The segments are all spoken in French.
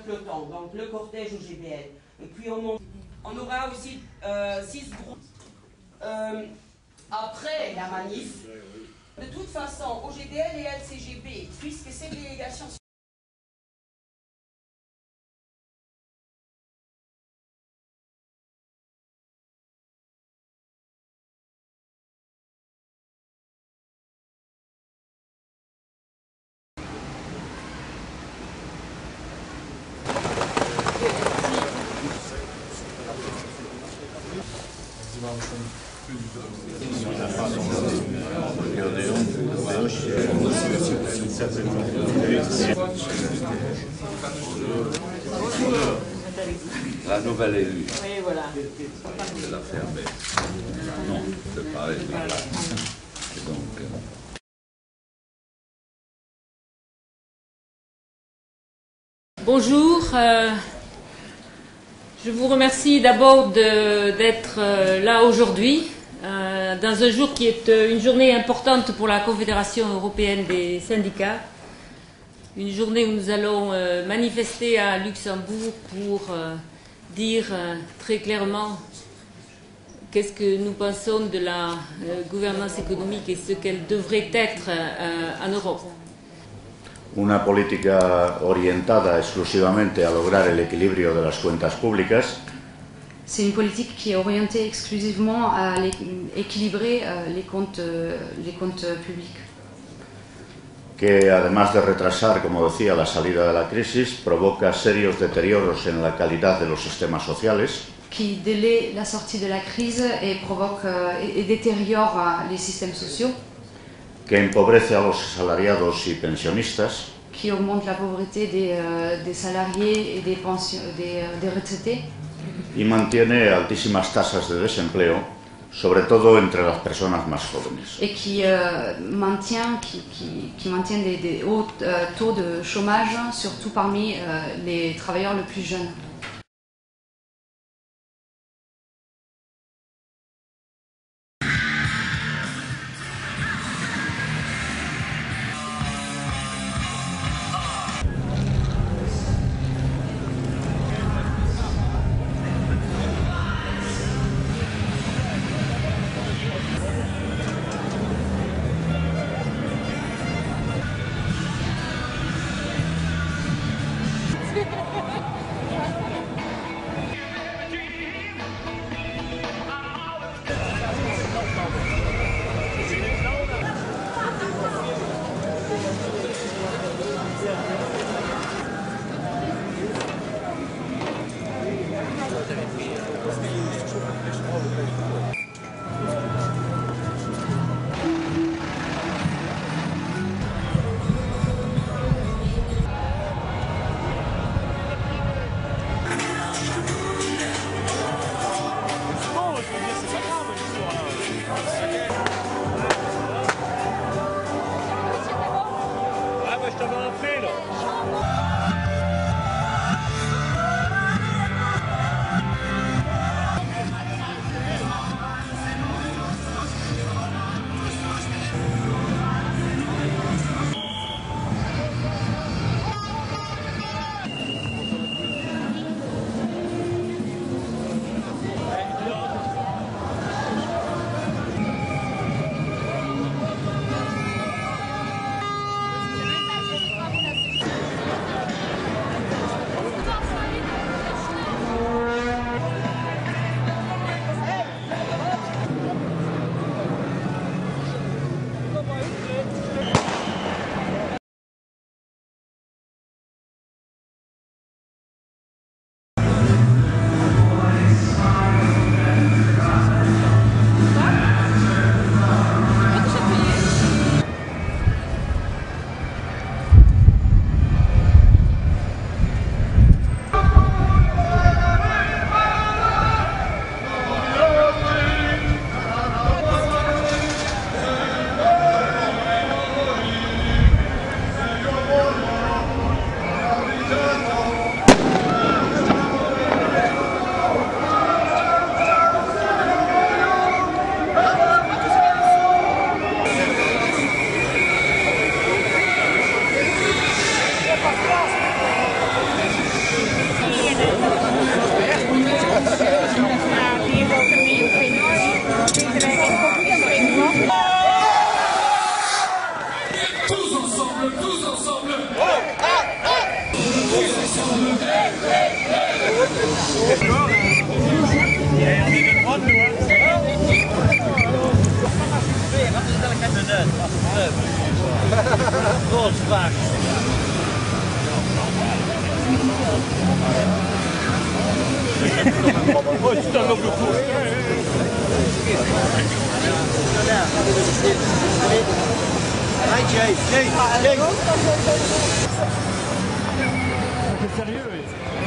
Peloton, donc le cortège au GBL. Et puis on aura aussi 6 groupes après la manif. De toute façon, OGBL et LCGB, puisque ces délégations La nouvelle élue. Oui, voilà. De la fermer. Non, c'est pas elle. Voilà. Et donc, bonjour, je vous remercie d'abord d'être là aujourd'hui, dans un jour qui est une journée importante pour la Confédération européenne des syndicats, une journée où nous allons manifester à Luxembourg pour dire très clairement qu'est-ce que nous pensons de la gouvernance économique et ce qu'elle devrait être en Europe. Una política orientada exclusivamente a lograr el equilibrio de las cuentas públicas. C'est une politique qui est orientée exclusivement à équilibrer les comptes publics. Que además de retrasar, como decía, la salida de la crisis, provoca serios deterioros en la calidad de los sistemas sociales. Qui délaie la sortie de la crise et provoque et détériore les systèmes sociaux. Que empobrece a los asalariados y pensionistas. Qui augmente la pauvreté des salariés et des retraités. Y mantiene altísimas tasas de desempleo, sobre todo entre las personas más jóvenes. Et qui maintient des hauts taux de chômage, surtout parmi les travailleurs les plus jeunes.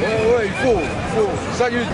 Ouais, il faut. Salut.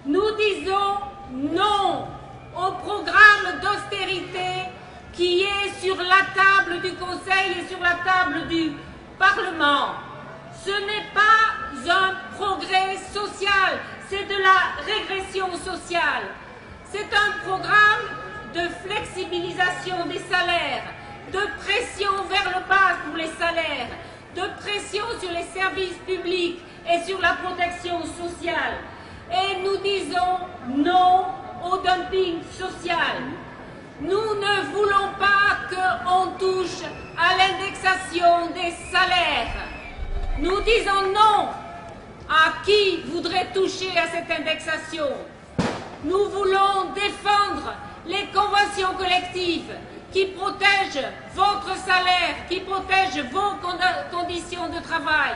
Nous disons non au programme d'austérité qui est sur la table du Conseil et sur la table du Parlement. Ce n'est pas un progrès social, c'est de la régression sociale. C'est un programme de flexibilisation des salaires, de pression vers le bas pour les salaires, de pression sur les services publics et sur la protection sociale. Et nous disons non au dumping social. Nous ne voulons pas qu'on touche à l'indexation des salaires. Nous disons non à qui voudrait toucher à cette indexation. Nous voulons défendre les conventions collectives qui protègent votre salaire, qui protègent vos conditions de travail.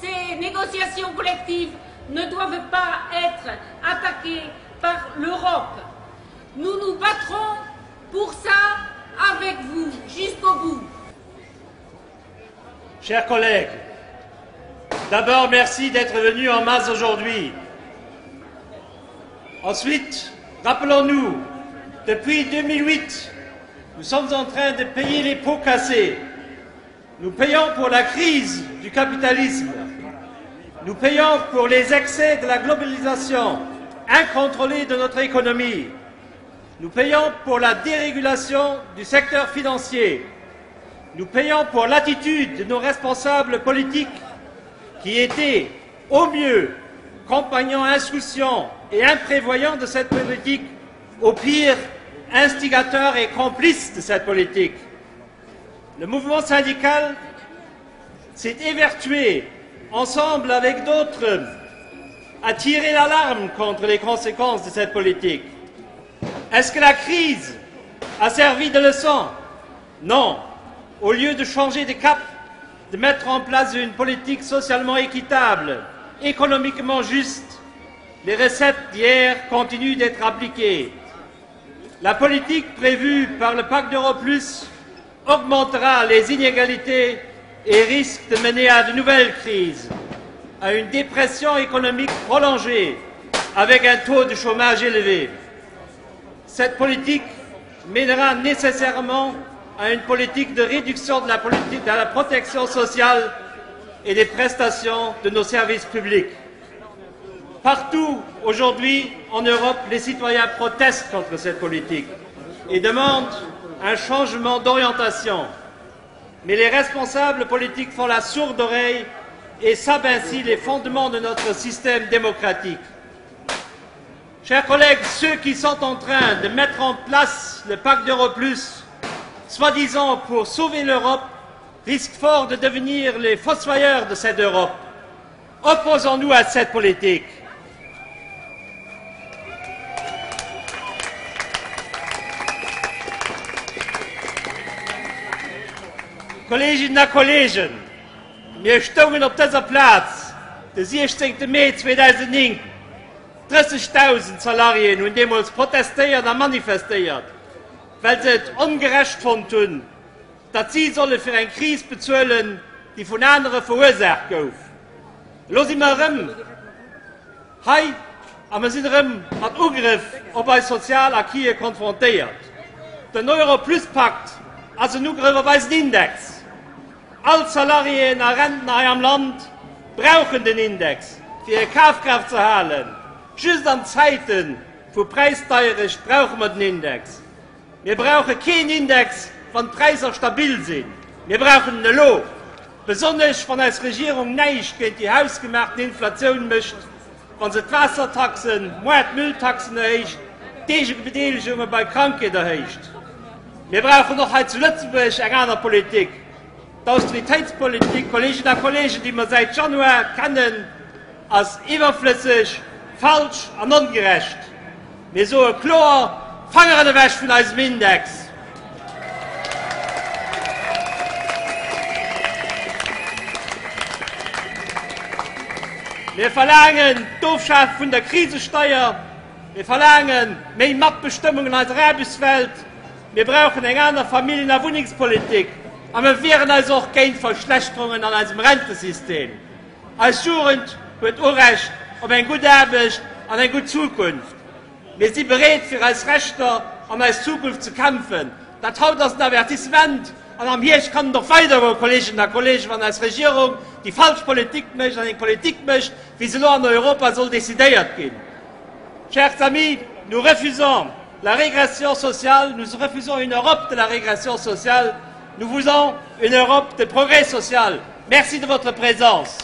Ces négociations collectives ne doivent pas être attaquées par l'Europe. Nous nous battrons pour ça avec vous, jusqu'au bout. Chers collègues, d'abord merci d'être venus en masse aujourd'hui. Ensuite, rappelons-nous, depuis 2008, nous sommes en train de payer les pots cassés. Nous payons pour la crise du capitalisme. Nous payons pour les excès de la globalisation incontrôlée de notre économie. Nous payons pour la dérégulation du secteur financier. Nous payons pour l'attitude de nos responsables politiques qui étaient, au mieux, compagnons insouciants et imprévoyants de cette politique, au pire, instigateurs et complices de cette politique. Le mouvement syndical s'est évertué, ensemble avec d'autres, à tirer l'alarme contre les conséquences de cette politique. Est-ce que la crise a servi de leçon? Non. Au lieu de changer de cap, de mettre en place une politique socialement équitable, économiquement juste, les recettes d'hier continuent d'être appliquées. La politique prévue par le Pacte d'Euro Plus augmentera les inégalités et risque de mener à de nouvelles crises, à une dépression économique prolongée avec un taux de chômage élevé. cette politique mènera nécessairement à une politique de réduction de la protection sociale et des prestations de nos services publics. Partout, aujourd'hui, en Europe, les citoyens protestent contre cette politique et demandent un changement d'orientation. Mais les responsables politiques font la sourde oreille et sapent ainsi les fondements de notre système démocratique. Chers collègues, ceux qui sont en train de mettre en place le pacte d'Euro Plus, soi-disant pour sauver l'Europe, risquent fort de devenir les fossoyeurs de cette Europe. Opposons-nous à cette politique. Kolleginnen und Kollegen, wir stehen auf dieser Platz, der 16. Mai 2009, 30.000 Salarien und damals protestiert und manifestiert, weil sie es ungerecht fanden, dass sie sollen für eine Krise bezahlen, die von anderen verursacht wurde. Los sind wir rum. Hey, aber wir sind rum mit Angriff auf ein Sozialakkie konfrontiert. Der Euro-Plus-Pakt, also nur über den Index. Alle Salarien und Rentner am Land brauchen den Index, für ihre Kaufkraft zu halten. Just an Zeiten, wo preisteuer ist, brauchen wir den Index. Wir brauchen keinen Index, wenn Preise stabil sind. Wir brauchen einen Lohn. Besonders, wenn als Regierung nicht gegen die hausgemachte Inflation mischt, wenn sie die Wassertaxen, Mülltaxen erhebt, diese Bedingungen bei Krankheiten erhebt. Wir brauchen noch als Lützenburg eine andere Politik. Die Austeritätspolitik, Kolleginnen und Kollegen, die wir seit Januar kennen, als überflüssig, falsch und ungerecht. Wir so klar, fangen wir weg von unserem Index. Wir verlangen die Aufschaffung von der Krisensteuer. Wir verlangen mehr Machtbestimmungen als Arbeitswelt. Wir brauchen eine andere Familien- und Wohnungspolitik. Aber wir wären also auch keine Verschlechterungen an unserem Rentensystem. Als Jugend wird Recht auf eine gute Arbeit und eine gute Zukunft. Wir sind bereit, für als Rechter und als Zukunft zu kämpfen. Das haut uns ein Avertissement. Und am hier kann doch weitere Kolleginnen und Kollegen, wenn als Regierung die falsche Politik möchte, eine Politik möchte, wie sie nur in Europa soll décidiert gehen. Chers amis, nous refusons la régression sociale, nous refusons une Europe de la régression sociale, nous voulons une Europe de progrès social. Merci de votre présence.